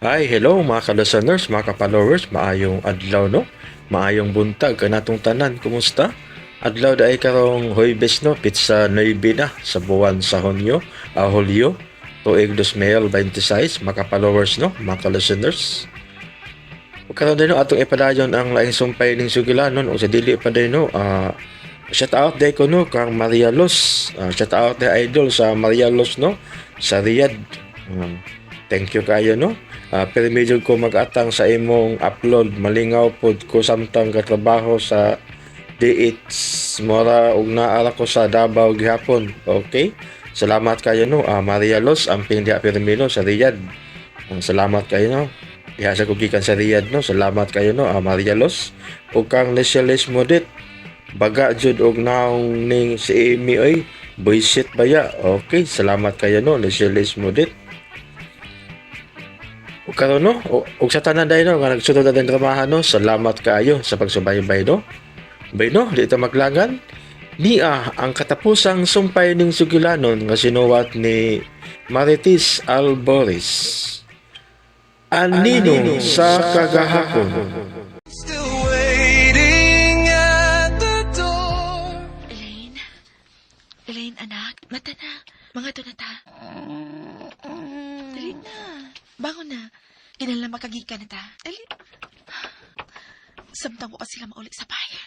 Hi, hello mga ka-listeners, mga ka-followers, maayong adlaw no? Maayong buntag kanatong tanan, kumusta? Adlaw da ay karong Huwebes no, pizza 9 na sa buwan sa Hulyo, tuig 2026, mga ka-followers no, mga ka-listeners. Karon din no atong ipadayon ang laing sumpay ning sugilanon o sa dili pa din no, shout out day ko no kang Maria Los. Shout out day idol sa Maria Los no sa Riyadh. Thank you kayo no. Pero medyo ko mag-atang sa imong upload malingaw pod ko samtang katrabaho sa DH mora ug naara ko sa Davao gihapon. Okay? Salamat kayo no. Maria Los amping diha Permino sa Riyadh. Salamat kayo no. Diha sa kugikan sa Riyadh no. Salamat kayo no. Maria Los ug kang Nesiales Modit baga jud og naong ning si Amy oy. Buisit baya. Okay, salamat kayo no. Nesiales Modit. O karon no, og sa tanan day no nga nagsunod na din tramahan no, salamat kaayo sa pagsubaybay no. Bay no, dito maglangan. Niya ang katapusang sumpay ning sugilanon nga sinuwat ni Marites Alboris. Anino sa kagahapon. Still waiting at the door. Elaine, anak, mata na. Mga donata. Dali na. Bangon na. Kinala makagika na ta. Dali. Samtang ko sila maulit sa bahay.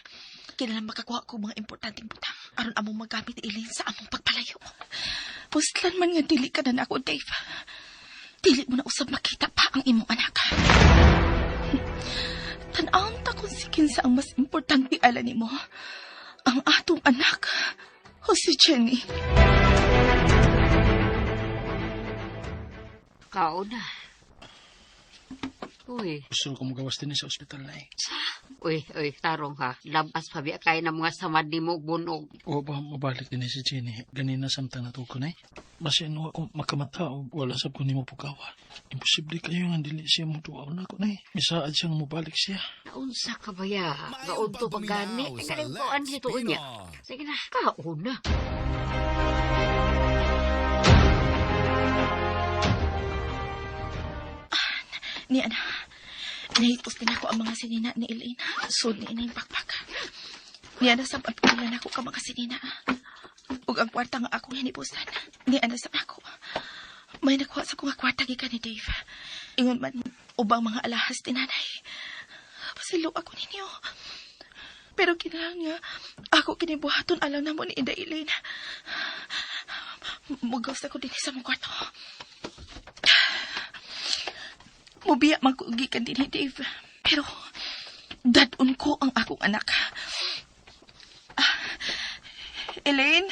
Kinala makakuha ko mga importanteng butang. Aron among magamit ni Elaine sa among pagpalayo. Pustlan man nga dili ka na ako, Dave. Dili mo na usab makita pa ang imong anak. Tan-aon ta kung sikin sa ang mas importante ala nimo. Ang atong anak. O si Jenny. Kauna. Uy. Gusto ko magawas din sa ospital na eh. Uy, tarong ha. Labas pa biya kayo ng mga samad ni mo bunog. O ba mabalik din si Jenny. Ganina samtang natuko na eh. Basin mo ako makamata o wala sab ko ni mo pukawa. Imposible kayo nga dili siya mo tuwaw na ko na eh. Misaad siyang mabalik siya. Naunsa ka ba ya? Gaunto pagani. Kalimpuan dito niya. Sige na, kauna. Ni ana. Nahipos din ako ang mga sinina ni Elaine. Sud ni inay pakpak. Ni ana sa pagpilan ako ka mga sinina. Ug ang kwarta nga akong hinipusan. Ni ana sa ako. May nakuha sa kuha kwarta gikan ni Dave. Ingon man ubang mga alahas tinanay. Pasilo ako ninyo. Pero kinahanglan nga ako kinibuhaton alam na mo ni Ida Elaine. Mugaws ako din sa mong kwarto. Mubiya magkugikan din ni Dave. Pero, dadun ko ang akong anak. Elaine?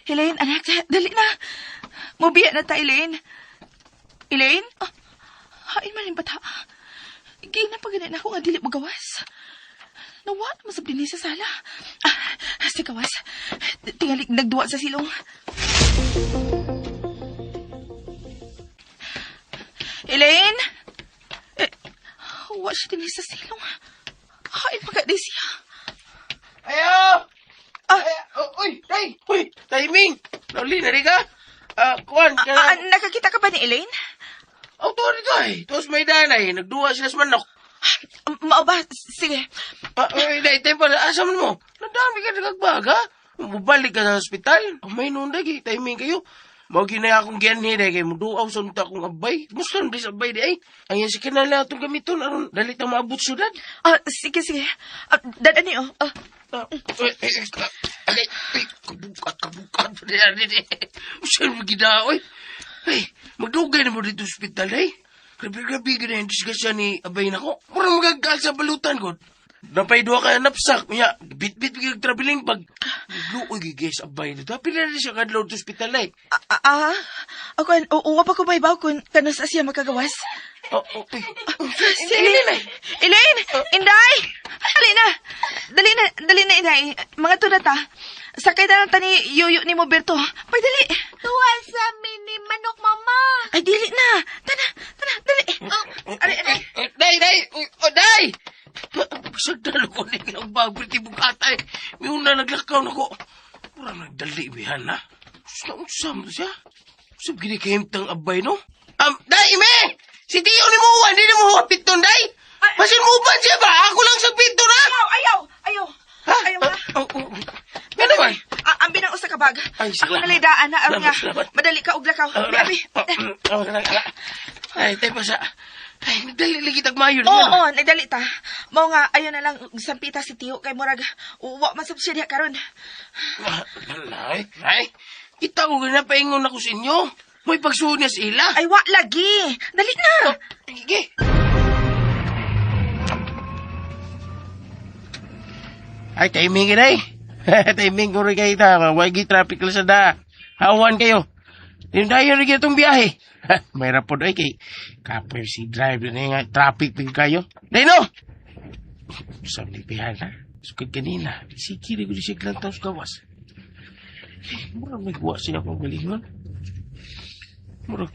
Elaine, anak, dali na. Mubiya na ta, Elaine. Elaine? Hain man yung bata. Gina pa ganyan ako nga dili magawas. Nawa naman sa din sa sala. Si Kawas, tingali nagduwa sa silong. Elaine? Wa siya din sa silong. Hain magkadi siya. Ayo! Uy, tay! Uy, timing! Nauli na rin ka? Kuhan, Nakakita ka ba ni Elaine? auto nito eh. Tapos may danay, nagduwa sila sa manok. Mao ba? Sige. Uy, day, tayo pala, asam mo? Nadami ka nagagbaga. Mabalik ka sa hospital. May nundag eh, timing kayo. Mao ginaya akong gianhi day kay muduaw sa unta akong abay. Gusto rin sa abay di ay. Ang yan si kinala itong gamiton aron dalit ang maabot syudad. Sige. Dadan niyo. Alay, kabukat pa niya. Saan mo ginaoy? Ay, magdugay na mo dito sa hospital ay. Grabe gina yung disgasya ni abay na ko. Murang magagkal sa balutan ko. Napay duwa ka napsak. Kaya, bit-bit traveling pag luoy gigis abay na ito. Pila na siya kadlaw sa hospital ay. Ako, uwa pa ko ba ibaw kung kanas siya makagawas? Okay. Si Elaine! Inday! Dali na, Inday. Mga tunata. Sakay na lang tani yuyo ni Moberto. Pagdali. Tuwan sa mini manok, mama. Ay, dili na. Tana, dali. Day! Sagdalo ko na yung bago ti bukatay. May una naglakaw na ko. Murang nagdali, bihan na. Usam siya. Usap gini kahimtang abay, no? Day, ime! Si Tio ni mo, hindi ni mo piton, day. Masin mo ba siya ba? Ako lang sa pito na. Ayaw. Ha? Ayaw na. Ano ba? Ang binang usa ka bag. Ay, Ako salamat. nalidaan na aron nga. Salamat. Madali ka og lakaw. Abi. Ay, tayo pa sa... Ay, nagdali lagi tagmayon. Oo, nagdali ta. Mao nga ayo na lang sampita si Tiyo kay murag uwa man sab siya diha karon. Ay, kita ko na paingon ako sa inyo. May pagsuod niya sa ila. Ay wa lagi. Dali na. Sige. Ay, timing ka na eh. Timing ko rin kayo tama. Wagi traffic lang sa da. Hawan kayo. Tindayo rin kayo itong biyahe. May rapod ay kay kapoy si driver na nga traffic pig kayo. Dino! Sabi pihan ha. Sukad kanina. Sikiri ko di siya lang taos gawas. Murag may guwa siya akong galingon. Murag...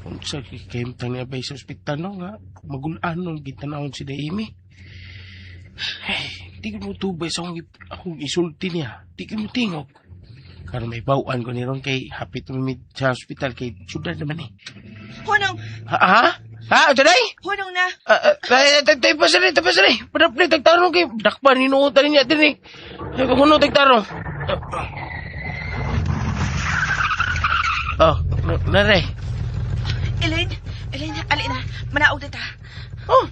Kung sa kikemtang niya ba sa ospital no nga. Magulaan nung gitanawon si Daimi. Di ko mo tubay sa akong isulti niya. Di ko mo tingog. Karon may bawaan ko ni ron kay hapit mo sa hospital kay syudad naman eh. Hunong, Ha? Ha? Ito day? hunong na. Tayo pa sari. Padap na tagtarong kay dakpan hinuutan niya din eh. Ay kung ano tagtarong. Oh, nare. Elaine, ali na. Manaog na ta. Oh,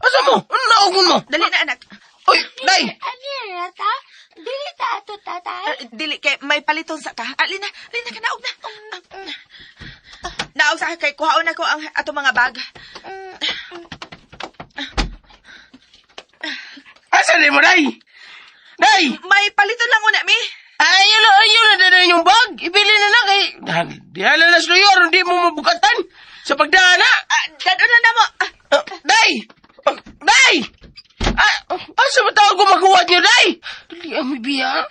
asa mo? Ano naugon mo? Dali na anak. Oy, day! Ano ta? Dili ta ato tatay. Dili kay may paliton sa ta. Ali na ka naog na. Naog sa kay kuhaon ako ang ato mga bag. Asa ni mo, day? Day! May paliton lang una mi. Ayun na yung bag. Ibili na na kay... Di alalas lo yun, hindi mo mabukatan. Sa pagdana. Dado na na mo. Day! Day! Asa ba tawag ko makuha niyo, day? Dali ang bibiya.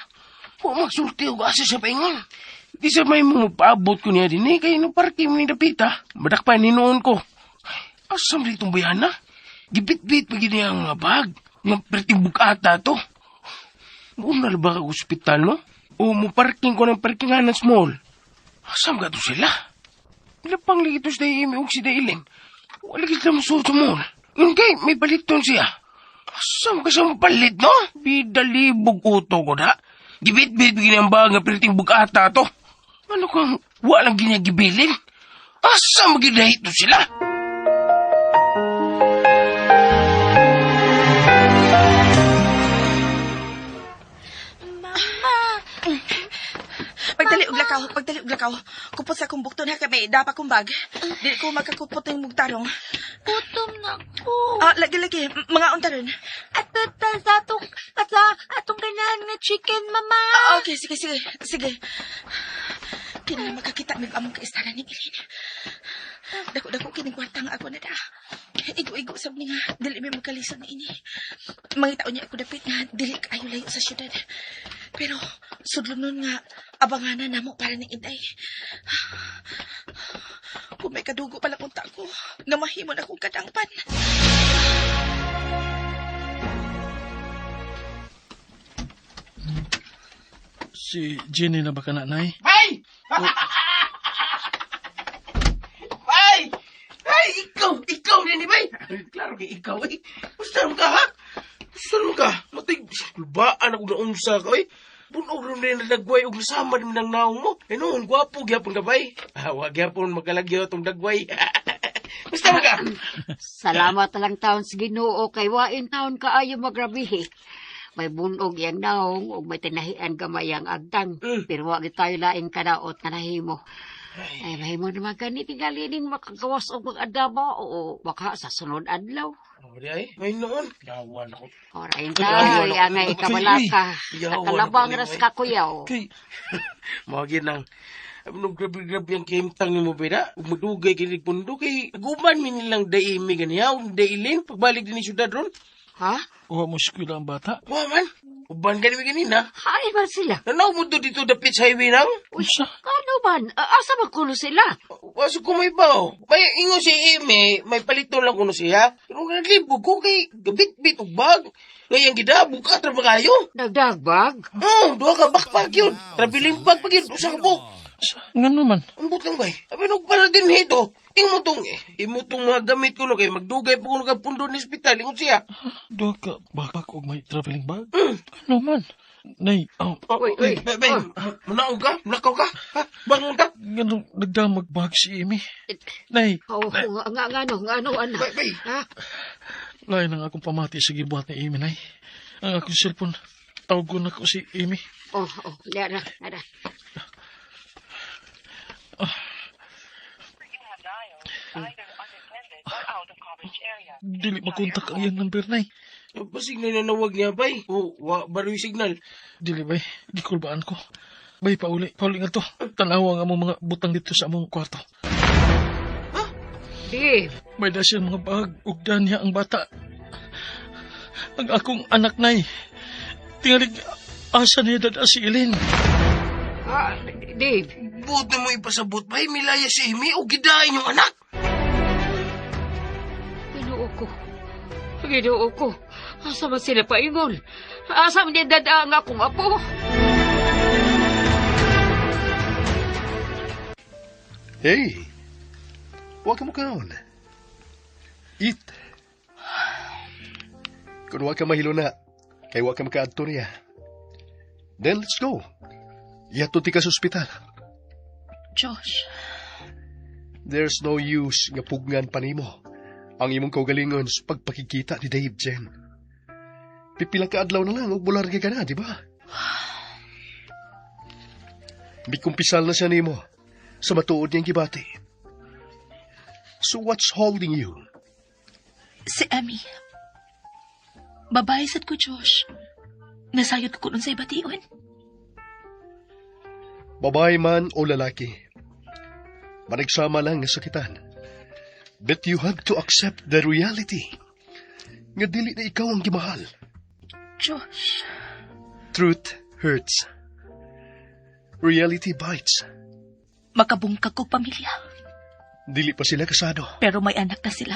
Huwag magsulti o asa sa paingon. Di sa may mo paabot ko niya din eh. Kaya nung parking mo ni Dapita, badak pa ninoon ko. Asa mo ditong bayana? Gibit-bit pa gini ang mga bag. Nga perting bukata to. Una ba ka ospital, no? O mo parking ko ng parkingan ng small. Asam ka to sila? Ilapang lagi to sa Daimi o si Dailin. Wala kita mo sa mall. Yun kay, may baliton siya. Asam ka sa palit, no? Bidalibog uto ko na. Gibit-bit begini ang baga perting bukata to. Ano kang walang ginagibilin? Asam ginahit to sila? Pagdali og lakaw. Kupot sa kong bukton ha kay may dapa kong bag. Dili ko magkakupot ng mugtarong. Gutom na ko. Lagi. Mga untaron. At atong ganahan nga chicken, mama. Okay, sige. Kina na makakita mig among kaistara ni Bilin. Dako kining kwartang ako na da. Igo sab ni nga dili may magkalisod ni ini. Mangitaon niya ako dapit nga dili kayo layo sa syudad. Pero sudlon nun nga abanganan namo para ni Inday. Kung may kadugo pala punta ko, nga mahimon akong kadangpan. Si Jenny na ba ka na, nay? Ay! Ay! Ikaw din, bay! Klaro kay ikaw, eh. Gusto ka, ha? Gusto ka? Matig, lubaan ako na unsa ka, eh. Punog rin na nagway og nasama din ng naong mo. Eh noon, gwapo, gyapon ka, bay. Wag gyapon magalagyo itong dagway. Gusto ka? Salamat lang taon sa Ginoo kay wain taon kaayo magrabihi. May bunog yang naong ug may tinahian gamay ang agtang. Pero wag tayo laing kadaot na nahimo. Ay mahimo naman gani tingali makagawas og mag-adaba o baka sa sunod adlaw. Ay, may noon. Yawan ako. Oray tayo angay kabalaka. Yawan Nakalabang ako, ras ka kuyaw. Mawagin lang. Nung grabe-grabe ang kimtang ni mo, Beda. Umudugay kinig pundo kay guman mi nilang Daimi ganiyaw, Dailin, pagbalik din ni syudad ron. Ha? Uwa mo eskwela ang bata? Wa man, uban ganimi ganina. Hay man sila. Nanaw mo to dito dapit sa highway nang? Unsa? Kano man? Asa magkulo sila? Waso ko may bao. May ingo si Ime, may palito lang kuno siya. Pero naglibog ko kay gabit-bit og bag. Ngayang gidabog ka, traba kayo. Nagdagbag? Duha ka backpack yun. Trabiling bag pag yun, usa ka po. Nga naman. Ang butang bay. Abi pala din hito. Imutong mga gamit ko no kay magdugay pa ko nagpundo ni ospital. Ingon siya. Doon ka backpack o may traveling bag? Ano man? Nay, Bay, manaog ka? Nakaw ka? Ha? Bangon ka? ganun nagdamag bag si Amy. Nay, Oh, nga ano, anak. Bay. Ha? lain ang akong pamati sa gibuhat ni Amy, nay. Ang akong cellphone, tawag ko na ko si Amy. Oh, nara. Dili makontak ang iyang number, nay. Basig na nanawag niya bay. O, baroy signal. Dili bay, gikulbaan ko. Bay, pauli nga to. Tanawa nga mo mga butang dito sa among kwarto. Dave, May dasyan mga bag, ugdan niya ang bata. Ang akong anak, nay. Tingalig, asa niya dada si Ellen. Dave. Buot na mo ipasabot bay. Milaya si Amy o gidain yung anak. Ginoo ko. Asa man sila paingon? Asa man niya dadaan nga akong apo? Hey, huwag ka mo kaon. Eat. Kung huwag ka mahilo na, kay huwag ka makaadto niya. Then let's go. Ihatod ti ka sa ospital. Josh, There's no use nga pugngan pa nimo ang imong kaugalingon sa pagpakikita ni Dave, Jen. Pipila ka adlaw na lang, ug bularga ka na, di ba? Bikumpisal na siya nimo sa matuod niyang gibati. So what's holding you? si Amy. Babae sad ko, Josh. Nasayod ko nun sa ibation. Babae man o lalaki, managsama lang nga sakitan. But you have to accept the reality nga dili na ikaw ang gimahal. Josh, Truth hurts. Reality bites. makabungkag ko pamilya. Dili pa sila kasado. Pero may anak na sila.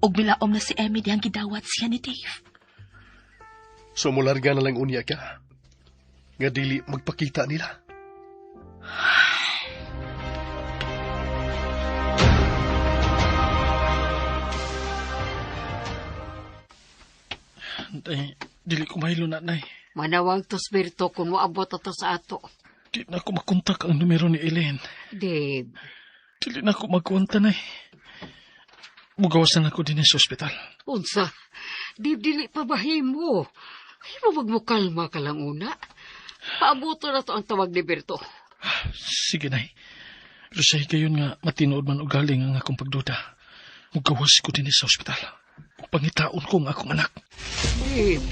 Og milaom na si Amy diyang gidawat siya ni Dave. So mularga na lang unya ka. Nga dili magpakita nila. Nay, dili ko mahilo na, nay. Manawag to spirito kung moabot ato sa ato. Di na ako makontak ang numero ni Ellen. Dave, Dili na ako magkuwanta, nay. Mugawasan ako din sa ospital. unsa? Dave, dili pa bahimo. Himo wag mo kalma ka lang una. Paabuto na to ang tawag ni Berto. Sige, nay. Pero sa gayon nga matinood man o galing ang akong pagduda. Mugawas ko din sa ospital. Pangitaon ko ang akong anak. Dave,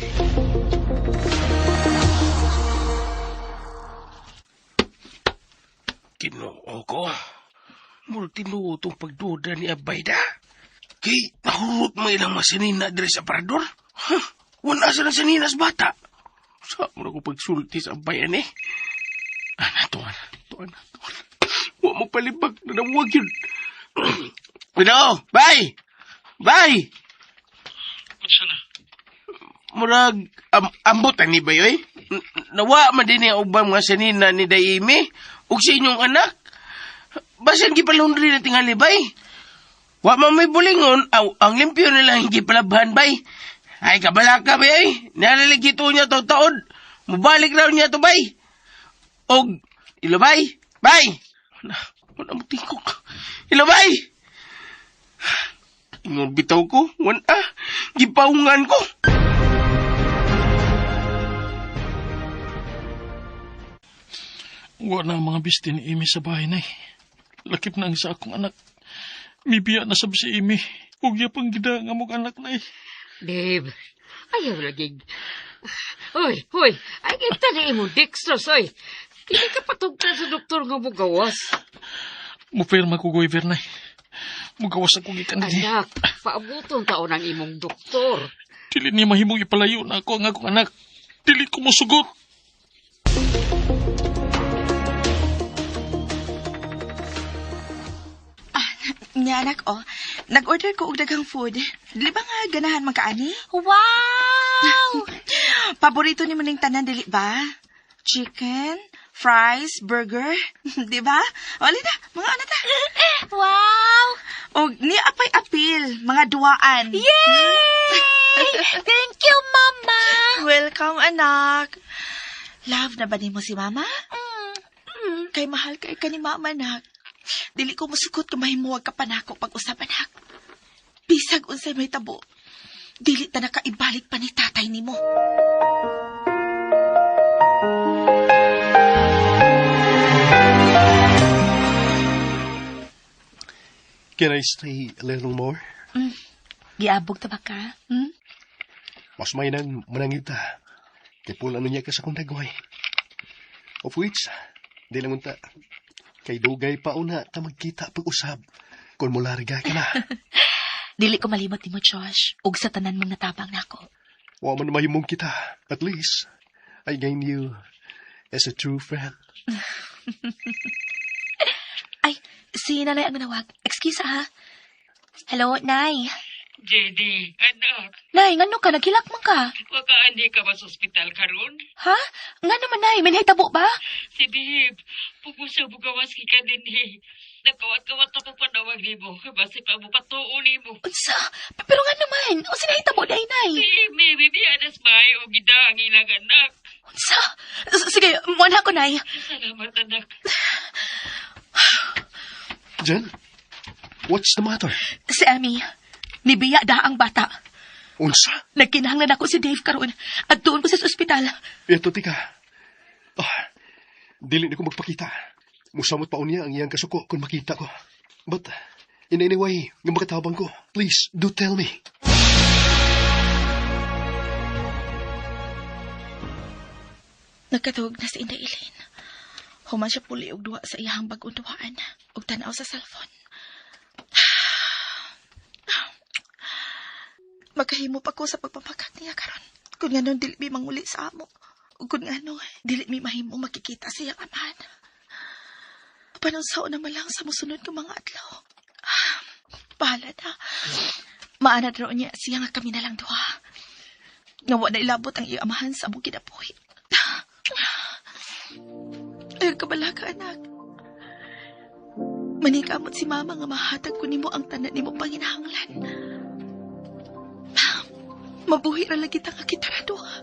Ginoo ko. Mula tinuo itong pagduda ni Abayda. Kay nahurot mo ilang masanina diri sa parador. Ha? Wala sa saninas bata. Sa mo ko pagsulti sa Abayan eh. Tuan. Huwag mo palibag na nawag yun. Pino! Bay! Bay! Sana. Murag ambot ni Bayoy. Nawa man din ang ubang mga sanina ni Daimi. Ug sa inyong anak. Basan gipalundri na tingali, bay. Wa man may bulingon, ang limpyo nila hindi palabhan, bay. Ay, kabala ka, bay. Nalaligito niya to taon. Mubalik raw niya to, bay. Og, ilo, bay. Bay! Wala mo tingkok. Ilo, bay! Ingon bitaw ko. Wala. Gipaungan ko. Wala ang mga bisti ni Amy sa bahay, nay. Lakip na ang sa akong anak. Mibiya na sab si Amy. Huwag niya pang gida nga mong anak, nay. Dave, ayaw lagig. Hoy, ay kita na imo dextrose, oy. Hindi ka patugtan sa doktor nga mo gawas. Mupirma ko goiver, nay. Mugawas ako gikan din. Anak, paabuton taon ang imong doktor. Dili niya mahimong ipalayo na ako ang akong anak. Dili ko musugot. Nga anak, nag-order ko og daghang food. Dili ba nga ganahan magkaani? Wow! Paborito ni mo ning tanan, dili ba? Chicken, fries, burger, di ba? Wala na, mga ano ta. Wow! O ni apay apil, mga duwaan. Yay! Thank you, Mama! Welcome, anak. Love na ba ni mo si Mama? Kay mahal kay ka ni Mama, anak. Dili ko masukot ka mahimuwag ka pa nako pag-usap, anak. Bisag unsay may tabo. Dili ta nakaibalik pa ni tatay nimo. Can I stay a little more? Giabog ta ba ka? Mas may nang manangita. Kay pula niya ka sa kong dagway. Of which, di lang unta. Kay dugay pa una ta magkita pag-usab. Kung mularga ka na. Dili ko malimot nimo, Josh. Ug sa tanan mong natabang nako. Wa man mahimong kita. At least, I gain you as a true friend. Ay, si nanay ang manawag. Excuse ha. Hello, Nay. JD, anak, Nay, ngano ka? Naghilak man ka? wakaandi ka ba sa ospital karon? Ha? Nga naman, Nay. May nahitabo ba? Si Bihib, pupusa bugawas ka din eh. Nagkawat-kawat ako panawag ni mo. Basi pa mo patuon ni mo. Unsa? Pero nga naman. O sinahitabo, Nay, Nay. Si Bibi, anas may o gida ang ilang anak. Unsa? Sige, muna ko, Nay. Salamat, anak. Jen, what's the matter? Si Amy, nibiya da ang bata. Unsa? Nagkinahanglan ako si Dave karon at doon ko sa ospital. Ito, tika. Dili na ko magpakita. Musamot pa unya ang iyang kasuko kung makita ko. But, in any way, nga makatabang ko, please, do tell me. Nagkatuog na si Inday Elaine. Human siya puli og duwa sa iyahang bagong duwaan ug tanaw sa cellphone. Magkahimo pa ko sa pagpapakat niya karon. Kung nga nun, dili mi manguli sa amo. Ug kung nga nun, dili mi mahimo makikita siyang amahan. Panunsaon naman lang sa musunod ng mga adlaw. Bahala na. Maanad raw niya siya nga kami na lang duha. Nga wala ilabot ang iyang amahan sa among kinabuhi. Ay, kabalaga, anak. Manikamot si Mama nga mahatag ko nimo ang tanan nimo panginahanglan. Mabuhi ra lagi ta nga kita ra duha.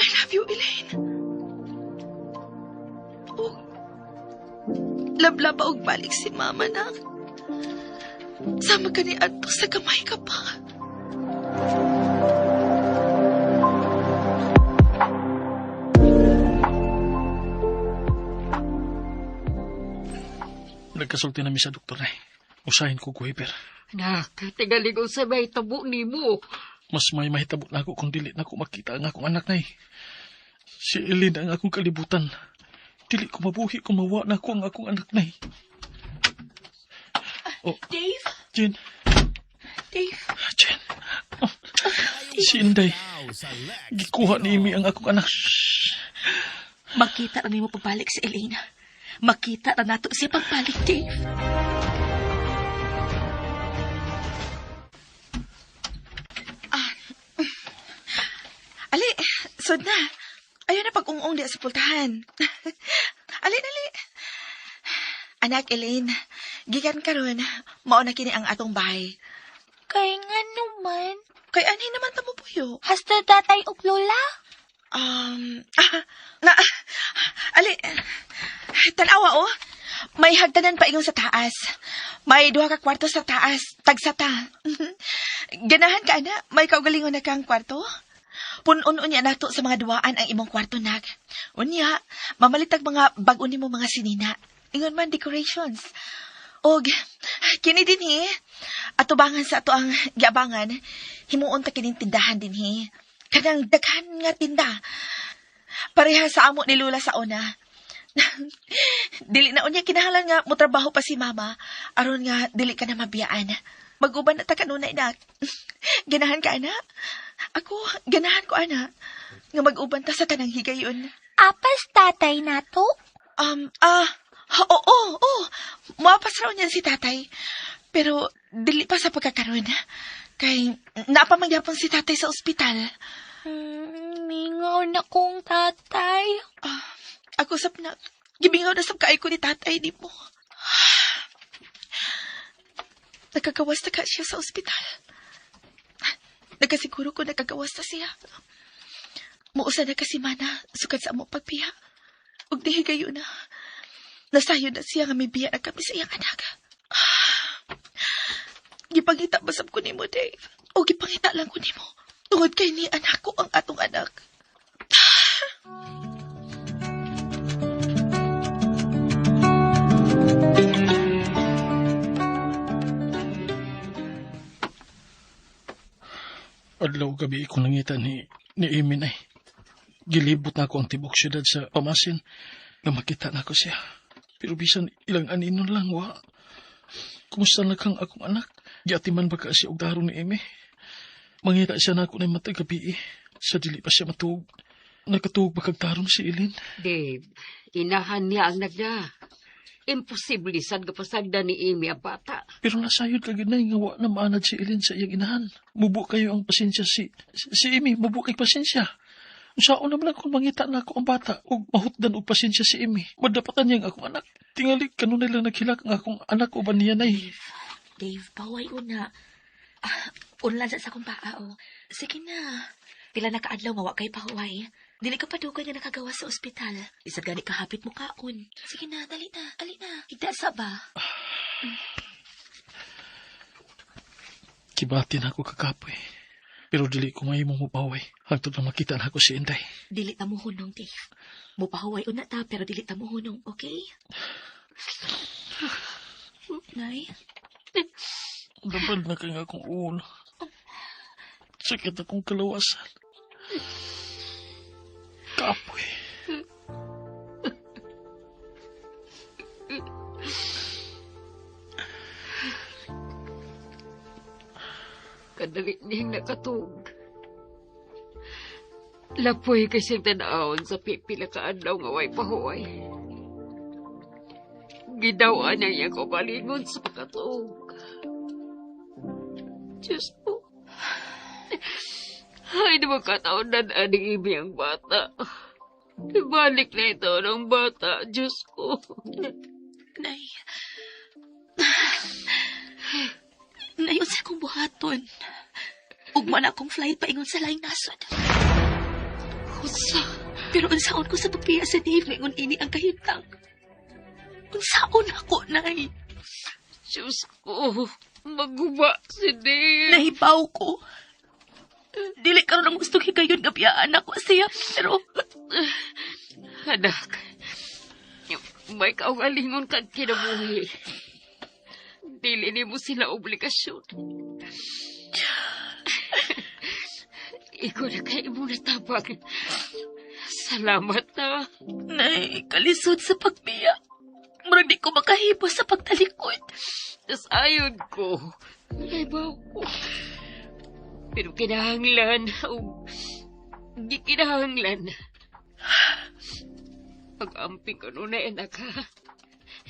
I love you, Elaine. Oh, lablaba og balik si Mama, nak. Sama ka ni adto sa gamay ka pa. Nagkasulti na mi sa doktor na. Usahin ko kuhiper. Anak, tigalig ko sa may tabo ni mo. Mas may mahitabo na ako kung dili na ako makita ang akong anak na. Si Eileen ang akong kalibutan. Dili ko mabuhi kung mawa na ako ang akong anak na. Oh, Dave? Jen. Dave? Jen. Oh, si Inday. Gikuha ni Imi ang akong anak. Makita na mo pagbalik si Elena. Makita na nato siya pagbalik, Dave. Ali, sod na. Ayaw na pag-ung-ung di sa pultahan. Ali, dali. Anak, Elaine, gikan karon, mao na kini ang atong bahay. Kay nga naman. Kay anhi naman tamo puyo. Hasta tatay ug lola? Ali, tanawa oh. May hagdanan pa ingon sa taas. May duha ka kwarto sa taas, tagsata. Ganahan ka, ana, may kaugalingon na kang kwarto? Punon unya nato sa mga duwaan ang imong kwarto, nag. Unya, mamalitag mga bag-o nimo mga sinina. Ingon man decorations. Og, kini din atubangan sa ato ang giabangan, himuon ta kining tindahan din Kanang daghan nga tinda. Pareha sa amo ni Lula sa una. Dili na unya kinahanglan nga motrabaho pa si Mama, aron nga dili ka na mabiyaan. Mag-uban na ta kanunay, nak. Ganahan ka, ana? Ako, ganahan ko, ana. Nga mag-uban ta sa tanang higayon. Apas tatay nato? Oo. Mapas raw niyan si tatay. Pero, dili pa sa pagkakaroon. Kay, napamangyapon si tatay sa ospital. Mi, Mingaw na kong tatay. Ako sab na. Gibingaw na sab kaay ko ni tatay ni mo. Nagkagawas na ka siya sa ospital. Nagkasiguro ko nagkagawas na siya. Muusa na kasi mana, sukad sa among pagpiya. Ug dihi kayo na. Nasayo na siya nga may biya na kami sa iyang anak. Gipangita basab ko nimo, Dave. O gipangita lang ko nimo. Tungod kay ni anak ko ang atong anak. Adlaw gabi ko nangita ni Emin ay. Gilibot na ako ang tibok syudad sa pamasin nga makita na ko siya. Pero bisan ilang aninon lang, wa. Kumusta na kang akong anak? Giatiman ba ka siya og daro ni Emi? Mangita siya na ako na matag gabi sa dili pa siya matug. Nakatug ba kag tarong si Ilin? Dave, inahan niya ang nagda. Imposible sad kapasagda ni Amy ang bata. Pero nasayod ka ginay nga wa na maanad si Ilin sa iyang inahan. Mubo kayo ang pasensya si Amy, mubo kay pasensya. Saan naman ako mangita na ako ang bata o mahutdan o pasensya si Amy. Madapatan niya ang akong anak. Tingali kanon nila naghilak ang akong anak o ba niya na Dave, paway una. Unlan sa akong paa, Sige na. Pila na kaadlaw nga wa kay pahuway. Dili ka pa dugay nga nakagawa sa ospital. Isa gani kahapit mo kaon. Sige na, dali na. Higda sa ba? Kibatin ako kakapoy. Pero dili ko may mumupaway. Hangtod na makita na ako si Inday. Dili ta mo hunong, Dave. Mupahuway una ta, pero dili ta mo hunong, okay? Nay? Labal na kaya akong ulo. Sakit akong kalawasan. Kapoy. Kadali niyang nakatug. Lapoy kasing tanaon sa pipila ka adlaw nga way pahuway. Gidawaan niya iya ko balingon sa pagkatug. Diyos po. Ay, di magkataon na aning Amy ang bata. Ibalik na ito ng bata, Diyos ko. Nay. Nay, unsa kong buhaton. Ugman akong flight paingon sa laing nasod. Unsa? Pero unsaon ko sa pagpiya sa Dave ngayon ini ang kahintang. Unsaon ako, Nay? Diyos ko, maguba si Dave. Nahibaw ko. Dili ka rin ang gusto higayon nga biyaan ako siya, pero... Anak, may kaugalingon kang kinabuhi. Dili ni mo sila obligasyon. Ikaw na kayo mo natabang. Salamat na. Nay, kalisod sa pagbiya. Murag di ko makahibo sa pagtalikod. Tas ayon ko. Naibaw ko. Pero kinahanglan. Di kinahanglan. Pag-amping ko nun na anak ha.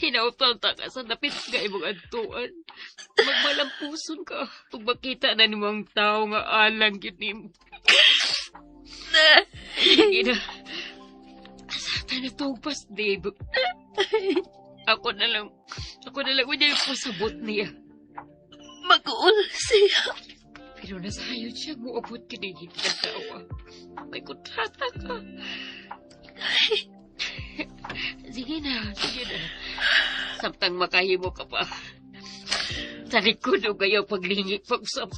Hinautan ta ka sa napit nga imong antuan. Magmalampuson ka. Kung makita na ni mong tao nga alang yun ni mo. Sige na. Asata na tugpas, Dave. Ako na lang niya yung pasabot niya. Mag-uul siya. Pero nasayod siya mo abot kinigit ng tawa. May kontrata ka. Sige na. Samtang makahimo ka pa. Sa likod o kayo paglingi pag-usap.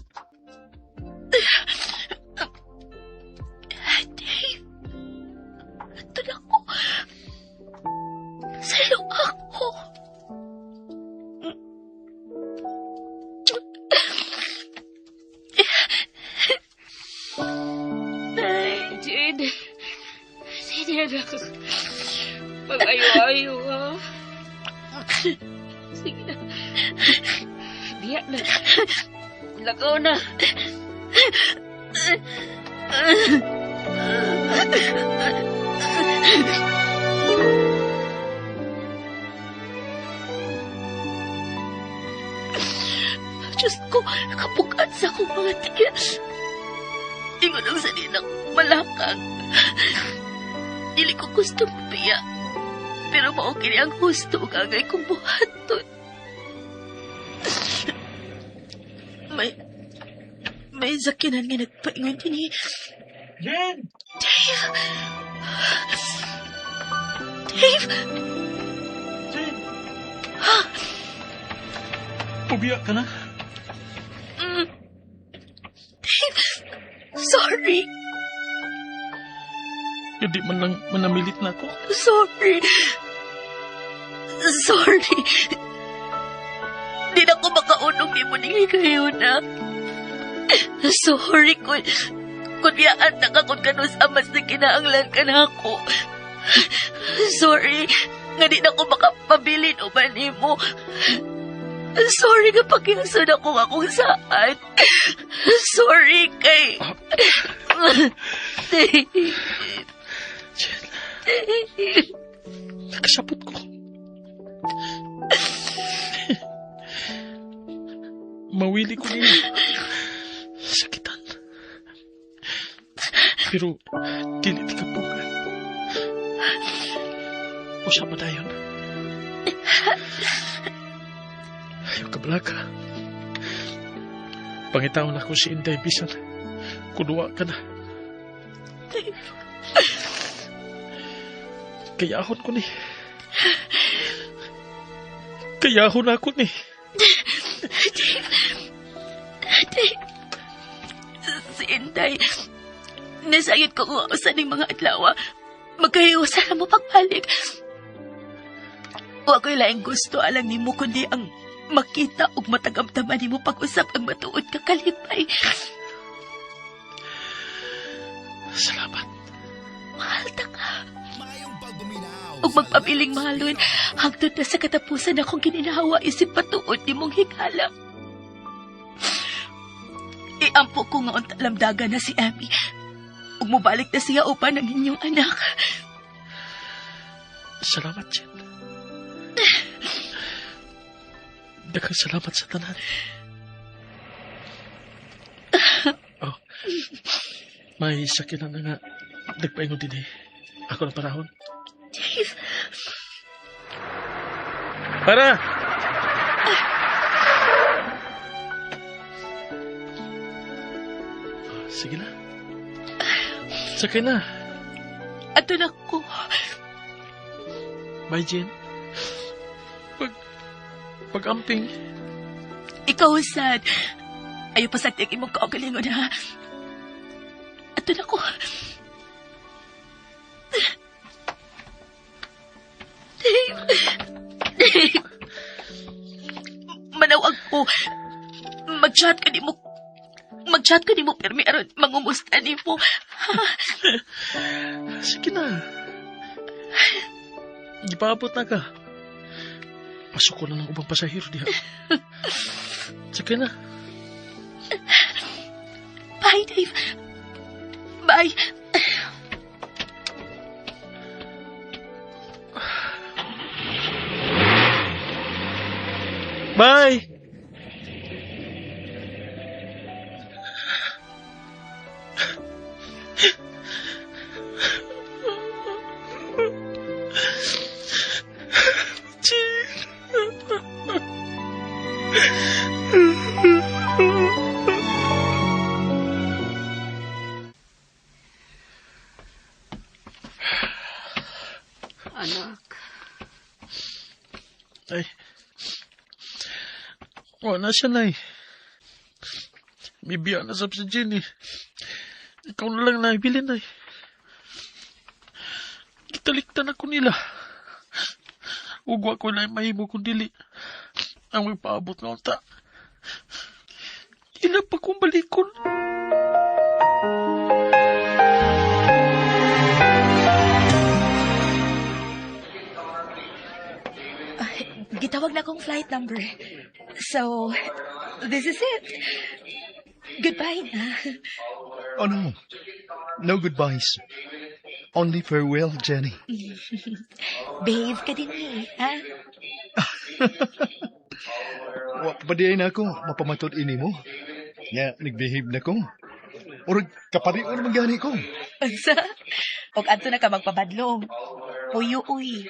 Dave. Ito na ako. Sa'yo ako. Jade. Sige anak. Pag-ayo-ayo ha. Sige na. Biyak na. Lakaw na. Diyos ko, kapukan sa akong mga tigas. Ingon ang saninang malakang. Dili ko gusto mapiya. Pero mao kini ang gusto ug angay kong buhaton. May sakinan nga nagpaingon din Jen! Dave! Dave! Jen! Ubiyak ka na? Dave! Sorry! Hindi man lang manamilit na ako. Sorry! Sorry! Di na ko makaunog ni mo ni kayo na. Sorry kung yaan na ka kung kanus amas na kinaanglan ka na ako. Sorry nga di na ko makapabilin o mani mo. Sorry nga pakiyasan ako akong saan. Sorry kay... Jen, nakasapot ko. Mawili ko din. Sakitan. Pero, dili di kapungan. Usama na yun. Ayaw ka balaga. Pangitaw na ko si Inday bisan. Kuduwa ka na. Kayahon ko ni. Kayahon ako ni. Dave, si Inday, nasayod ko kung sa ning mga adlaw. Magkahiusa na mo pagbalik. Wa ko'y laing gusto alang nimo kundi ang makita ug matagamtaman nimo pag-usap ang matuod ka kalipay. Salamat. Mahal ta ka. Ug magpabiling mahalon hangtod na sa katapusan akong gininahawa isip patuod nimong higala. Iampo ko nga unta lamdagan na si Abby. Ug mobalik na siya upan ng inyong anak. Salamat, Jen. Daghang salamat sa tanan. Oh, may sakinan na nga. Nagpaingon din eh. Ako na parahon. Dave, Para! Sige na. Sakay na. ato na ko. Bye, Jen. Pag-amping. Ikaw, sad. Ayaw pa saktik imong kaugalingon, ha? Ato na ko. Dave. Dave. Manawag ko. Mag-chat ka ni mo, permi aron mangumusta ni mo. Sige na. Ipaabot na ka. Pasok ko na ng ubang pasahero diha. Sige na. Bye, Dave. Bye. Bye! Anak, Ay. Wala siya na eh. Bibiya na sa Jenny. Ikaw na lang naibili na eh. Kitaliktan ako nila. Ugwa ko na mahimo kung dili. Ang may paabot na unta. Ila pa kong balikon. Gitawag na akong flight number. So, this is it. Goodbye na. Oh no. No goodbyes. Only farewell, Jenny. Behave ka din ha? Wa pa di na ako mapamatod ini mo. Ya, nagbehave na ko. Murag kapariho naman gani ko. Unsa? Og adto na ka magpabadlong. Uy.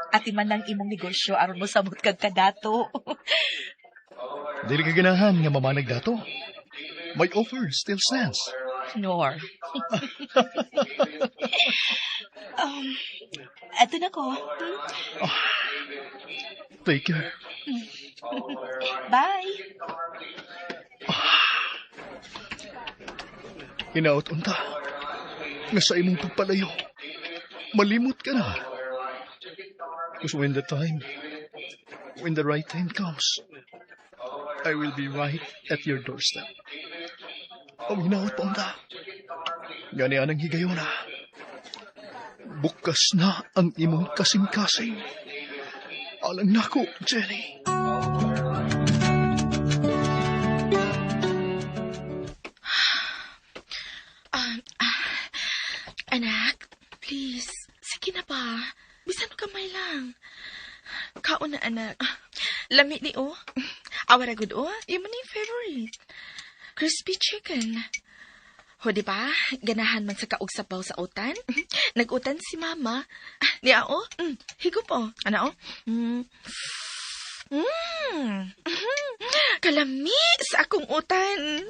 Ati man ang imong negosyo aron mo samot kag kadato. Dili ka ganahan nga mamanag dato. My offer still stands. Nor. Ato na ko. Take care. Bye. Hinaot unta. Nga sa imong pagpalayo. Malimot ka na. Because when the right time comes, I will be right at your doorstep. Ang hinaot pa unta. Gani anang higayon na. Bukas na ang imong kasing-kasing. Alang nako, Jenny. Anak, please. Sige na ba? Bisan kamay lang. Kaon na, anak. Lami ni o. Awara good o. Yung man yung favorite. Crispy chicken. Ho, di ba? Ganahan man sa kaog sabaw sa utan. Nag-utan si mama. Di o? Higup o. Ano o? Kalami sa akong utan.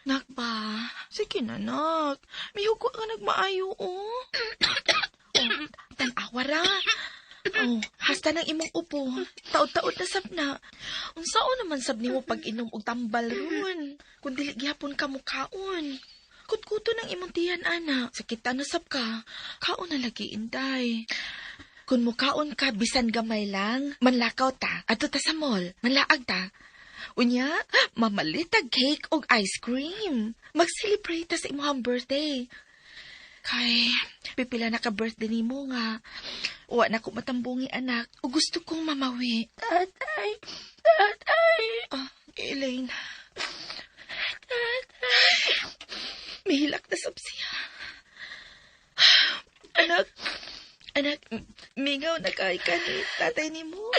Nak ba? Sige na, nak. May hugo ka nagmaayo, oh. Tan-awara. Oh, hasta ng imong upo. Taod-taod na sab na. Unsao naman sab nimo pag-inom og tambal ron. Kung dili gyapon ka mukaon. Kutkuto ng imong tiyan, ana. Sakita na sab ka. Kaon na lagi, inday. Kung mukaon ka, bisan gamay lang, manlakaw ta. Adto ta sa mall. Manlaag ta. Unya, mamalita cake og ice cream. Mag-celebrate ta sa imong birthday. Kay, pipila na ka birthday nimo nga. Wa na ko matambungi, anak. O gusto kong mamawi. Tatay. Elaine. Tatay. Mihilak na sab siya. Anak, mingaw na kay ka ni tatay nimo.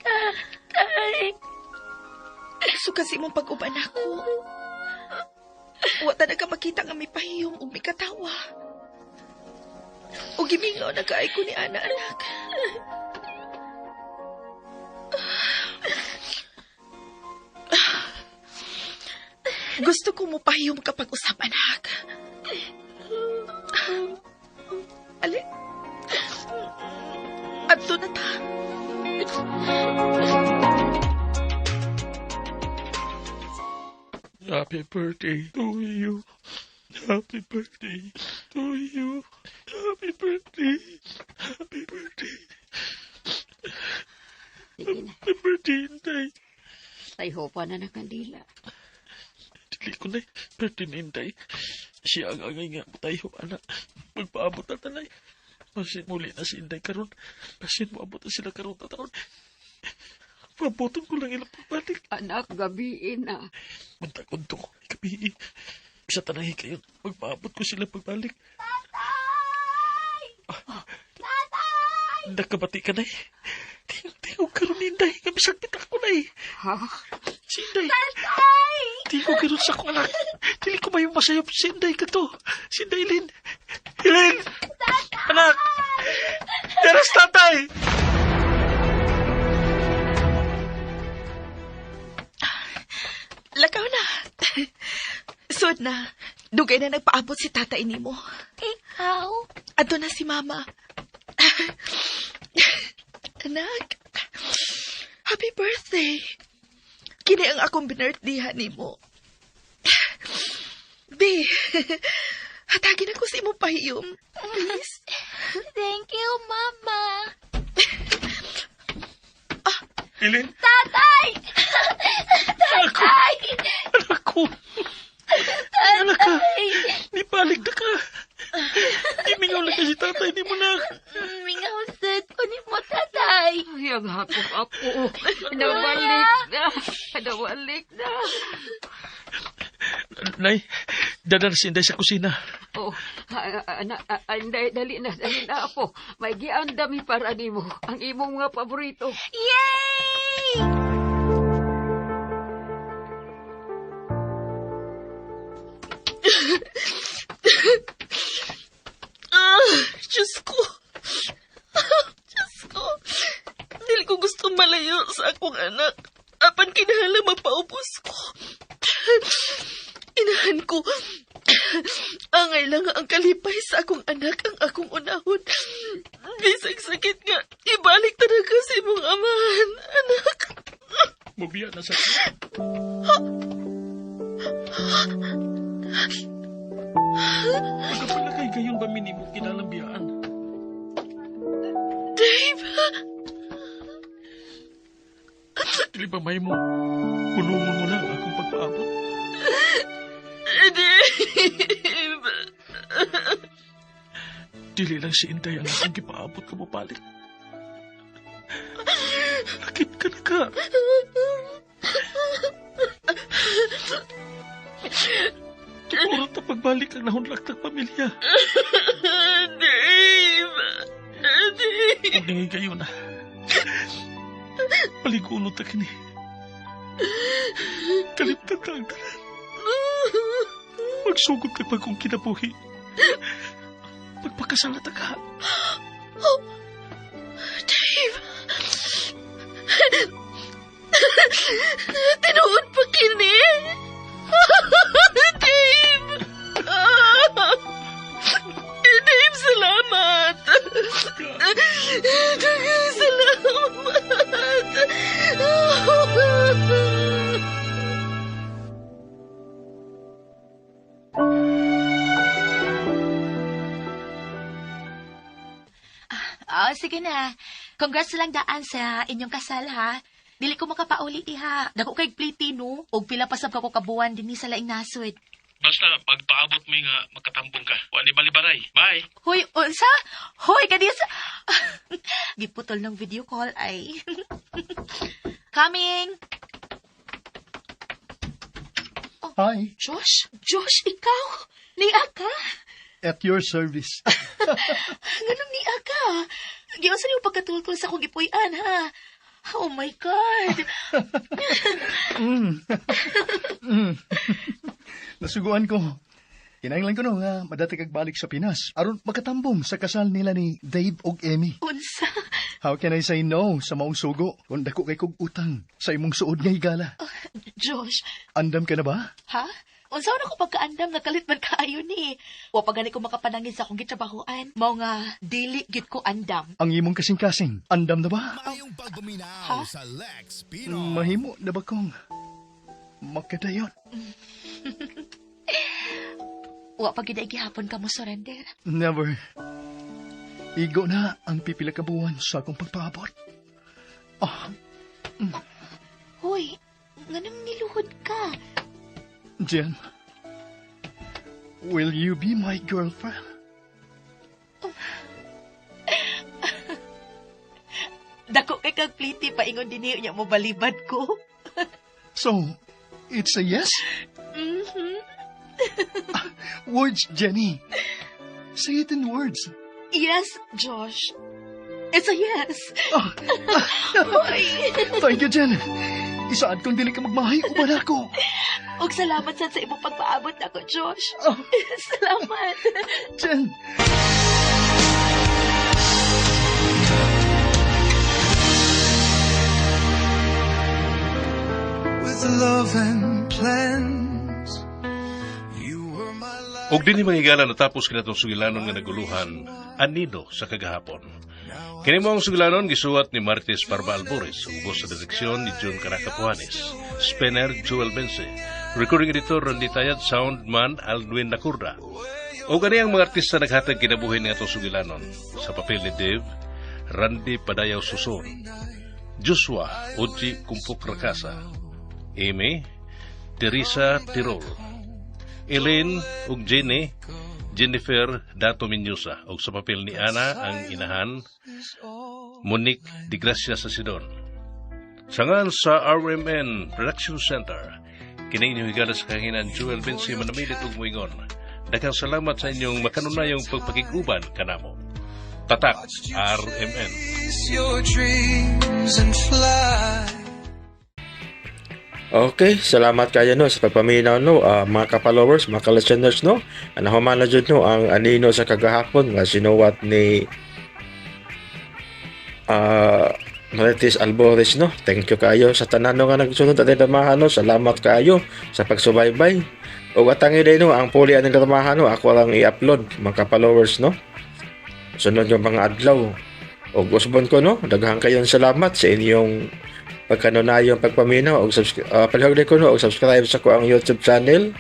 Tatay. So kasi mong pag-uban ako. Wata na ka makita nga may pahiyom o may katawa. O gimingaw na kaay ko ni Ana, anak. Gusto ko mo pahiyom kapag usap, anak. Ali. Adto na ta. Happy birthday to you. Happy birthday to you. Happy birthday. Happy birthday. Sige na. Happy birthday, Inday. Tayo pa na ng kandila. Dili ko na birthday ni Inday. Siya ang angay nga tayo, anak. Magpaabot na tanay. Masin muli na si Inday karon. Masin mo abot na sila karon na taon. Pabuton ko lang ilang pagbalik. Anak, gabiin na. Mantakon to ko. Ikabi. Sa tanahi kayo. Magpaabot ko sila pagbalik. Tatay! Tatay! Nakabati ka na eh. Tingog ka ron, Inday. Kamisagpit ako na eh. Ha? Si Inday. Tatay! Tingog ka ron sa akong anak. Dili ko mayong masayap si Inday ka to. Si Inday, Lynn. Lynn! Tatay! Anak! Deras tatay! Lakaw na. Sud na. Dugay na nagpaabot si tatay nimo. Ikaw? Ato na si mama. Anak. Happy birthday. Kini ang akong binirthday nimo. Di. Hatagin ako sa imong pahiyom. Please. Thank you, Mama. Lynn? Tatay! Tatay! Anak ko. Anak ka. Nipalig na ka. Imingaw na kasi tatay. Di mo na. Mingaw sad ko ni mo, Tatay. Ay, ang hapong ako. Nawalik na. Nawalik na. Nay, dadar si Inday sa kusina. Oh, anday, dali na po. May giandami para nimo. Ang imong mga paborito. Yay! Diyos ko. Diyos ko. Dili ko gusto malayo sa akong anak. Apan kinahanglan magpaubos ko. Inahan ko. Angay lang nga ang kalipay sa akong anak ang akong unahon. Bisag sakit nga, ibalik talaga sa imong amahan, anak. Mabiya na sa Magkapalakay gayon ba minimo kinalambiyaan? Dave! Dili ba may mo? Kulungon mo lang akong pagpaabot. Dave! Dili lang si Inday ang akong gipaabot ka mapalit. Lakit ka na ka. Siguro ta pagbalik ang nahunlak ng pamilya. Dave! Dave! Huwag nangin kayo na. Paligunod ta kini. Kaliptan ta ang tanan. Magsugod ka pa kung kinabuhi. Magpakasalat ka. Dave! Tinuod pa kini! Dave! Dave, salamat! Daghang salamat! Sige na. Congrats lang daan sa inyong kasal, ha? Dili ko makapauli, iha. Dako kay pliti, no? O pila pasab ka ko kabuan din sa laing nasod. Basta pagpaabot mo nga makatambong ka. Wani balibaray. Bye. Hoy, unsa? Hoy, kadis. Giputol ng video call ay. Coming. Hi, Josh? Josh, ikaw? Niya ka? at your service. Ganun niya ka? Giyon sa niyong pagkatultol sa kong gipuy-an, ha? Oh my God. Nasuguan ko. Kinahanglan ko no nga madati kag balik sa Pinas aron makatambong sa kasal nila ni Dave ug Emmy. Unsa? How can I say no sa maong sugo kung dako kay kog utang sa imong suod nga higala? Josh, Andam ka na ba? ha? Unsa na ko pagkaandam nga kalit man kaayo ni? Wa pa gani ko makapanangin sa akong gitrabahoan. Mao nga dili gid ko andam. Ang imong kasing-kasing, andam na ba? Mayong pagbuminaw sa Lex Pino. Mahimo na ba kong makadayon? Wa pa gid ay gihapon ka mo surrender. Never. Igo na ang pipila ka buwan sa akong pagpaabot. Hoy, nganong niluhod ka? Jen, will you be my girlfriend? Dako kay kag pliti pa ingon dinhi nya mo balibad ko. So, it's a yes? Mhm. Words, Jenny. Say it in words. Yes, Josh. It's a yes. Hoy. Thank you, Jen. Isaad kong dili ka magmahay, uban ako. Og salamat sad sa imong pagpaabot nako, Josh. Salamat. Jen. With love and plans. You were my life. Og dinhi manghigala natapos kinatong sugilanon nga naguluhan anido sa kagahapon. Kini mo ang sugilanon gisuwat ni Martes Parba Albores, ubos sa direksyon ni June Caracapuanes, Spinner Joel Bense, recording editor Randy Tayad, soundman Aldwin Nacurda. O gani ang mga artista naghatag kinabuhi nga itong sugilanon. Sa papel ni Dave, Randy Padayaw Suson, Joshua Oji Kumpuk Rakasa, Amy Teresa Tirol, Elaine ug Jenny Jennifer Dato Minyosa, ug sa papel ni Ana ang inahan Monique Di Gracia sa Sidon. Sangan sa RMN Production Center, kini inyong higala sa kahinan Joel Bensi manamilit ug moingon. Daghang salamat sa inyong makanunayong pagpakiguban kanamo. Tatak RMN. Your dreams and fly. Okay, salamat kayo no sa pagpaminaw no, mga ka-followers, mga ka-listeners no. Nahuman na jud no ang anino sa kagahapon nga sinuwat ni Marites Albores no. Thank you kayo sa tanan no nga nagsunod at damahan no. Salamat kayo sa pagsubaybay. O atangi din no ang puli ang damahan no, ako lang i-upload mga ka-followers no. Sunod yung mga adlaw. O usbon ko no, daghang kayong salamat sa inyong pagkanunayong pagpaminaw og palihog ko no og subscribe sa ko ang YouTube channel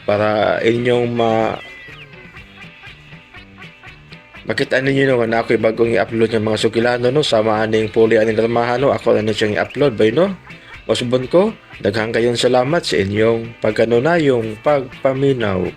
para inyong makita ninyo no na ako'y bagong i-upload ng mga sukilano no sama aning puli aning darmahan no ako na siyang i-upload bay no. Usbon ko daghang kayong salamat sa inyong pagkanunayong pagpaminaw.